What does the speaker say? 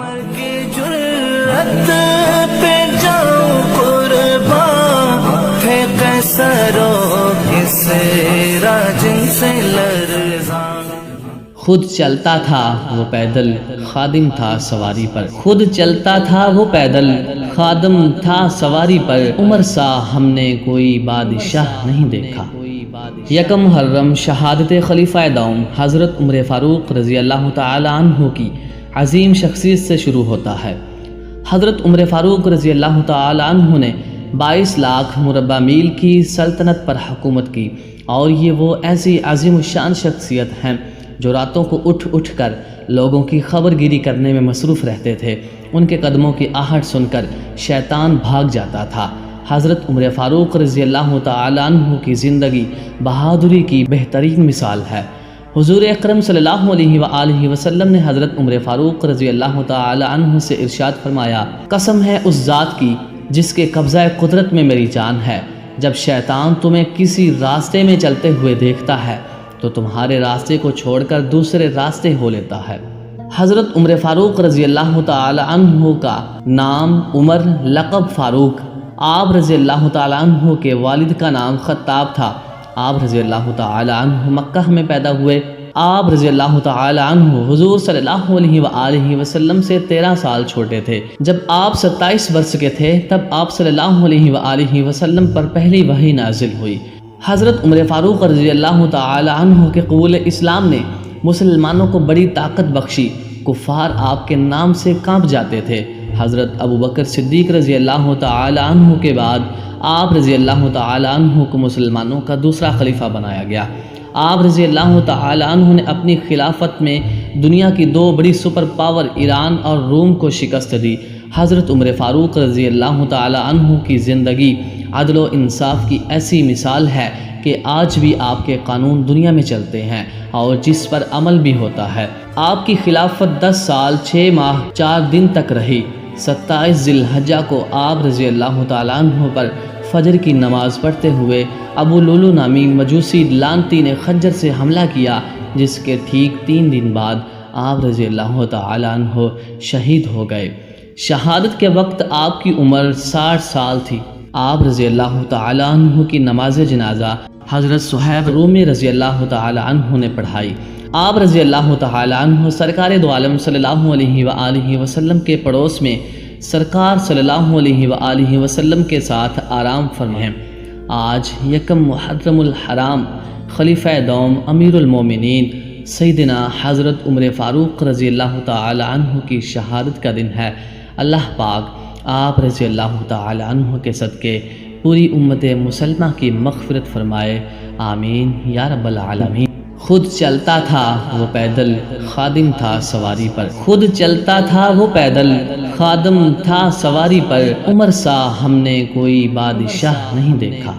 عمر کی جرأت پہ جاؤں قربان ہے قیصروں کسریٰ جن سے لرزاں۔ خود چلتا تھا وہ پیدل، خادم تھا سواری پر، خود چلتا تھا وہ پیدل، خادم تھا سواری پر، عمر سا ہم نے کوئی بادشاہ نہیں دیکھا۔ یکم محرم شہادت خلیفہ دوم حضرت عمر فاروق رضی اللہ تعالی عنہ کی عظیم شخصیت سے شروع ہوتا ہے۔ حضرت عمر فاروق رضی اللہ تعالی عنہ نے 22 لاکھ مربع میل کی سلطنت پر حکومت کی، اور یہ وہ ایسی عظیم الشان شخصیت ہیں جو راتوں کو اٹھ اٹھ کر لوگوں کی خبر گیری کرنے میں مصروف رہتے تھے۔ ان کے قدموں کی آہٹ سن کر شیطان بھاگ جاتا تھا۔ حضرت عمر فاروق رضی اللہ تعالی عنہ کی زندگی بہادری کی بہترین مثال ہے۔ حضور اکرم صلی اللہ علیہ وآلہ وسلم نے حضرت عمر فاروق رضی اللہ تعالی عنہ سے ارشاد فرمایا، قسم ہے اس ذات کی جس کے قبضہ قدرت میں میری جان ہے، جب شیطان تمہیں کسی راستے میں چلتے ہوئے دیکھتا ہے تو تمہارے راستے کو چھوڑ کر دوسرے راستے ہو لیتا ہے۔ حضرت عمر فاروق رضی اللہ تعالی عنہ کا نام عمر، لقب فاروق۔ آپ رضی اللہ تعالی عنہ کے والد کا نام خطاب تھا۔ آپ رضی اللہ تعالی عنہ مکہ میں پیدا ہوئے۔ آپ رضی اللہ تعالی عنہ حضور صلی اللہ علیہ وآلہ وسلم سے 13 سال چھوٹے تھے۔ جب آپ 27 برس کے تھے تب آپ صلی اللہ علیہ وآلہ وسلم پر پہلی وحی نازل ہوئی۔ حضرت عمر فاروق رضی اللہ تعالی عنہ کے قبول اسلام نے مسلمانوں کو بڑی طاقت بخشی۔ کفار آپ کے نام سے کانپ جاتے تھے۔ حضرت ابوبکر صدیق رضی اللہ تعالی عنہ کے بعد آپ رضی اللہ تعالی عنہ کو مسلمانوں کا دوسرا خلیفہ بنایا گیا۔ آپ رضی اللہ تعالی عنہ نے اپنی خلافت میں دنیا کی 2 بڑی سپر پاور ایران اور روم کو شکست دی۔ حضرت عمر فاروق رضی اللہ تعالی عنہ کی زندگی عدل و انصاف کی ایسی مثال ہے کہ آج بھی آپ کے قانون دنیا میں چلتے ہیں اور جس پر عمل بھی ہوتا ہے۔ آپ کی خلافت 10 سال 6 ماہ 4 دن تک رہی۔ 27 ذی الحجہ کو آپ رضی اللہ تعالیٰ عنہ پر فجر کی نماز پڑھتے ہوئے ابو لولو نامی مجوسی لانتی نے خنجر سے حملہ کیا، جس کے ٹھیک 3 دن بعد آپ رضی اللہ تعالیٰ عنہ شہید ہو گئے۔ شہادت کے وقت آپ کی عمر 60 سال تھی۔ آپ رضی اللہ تعالیٰ عنہ کی نماز جنازہ حضرت صہیب رومی رضی اللہ تعالیٰ عنہ نے پڑھائی۔ آپ رضی اللہ تعالیٰ عنہ سرکار دو عالم صلی اللہ علیہ وآلہ وسلم کے پڑوس میں سرکار صلی اللہ علیہ وآلہ وسلم کے ساتھ آرام فرمائے۔ آج یکم محرم الحرام خلیفہ دوم امیر المومنین سیدنا حضرت عمر فاروق رضی اللہ تعالی عنہ کی شہادت کا دن ہے۔ اللہ پاک آپ رضی اللہ تعالی عنہ کے صدقے پوری امت مسلمہ کی مغفرت فرمائے، آمین یا رب العالمین۔ خود چلتا تھا وہ پیدل، خادم تھا سواری پر، خود چلتا تھا وہ پیدل، خادم تھا سواری پر، عمر سا ہم نے کوئی بادشاہ نہیں دیکھا۔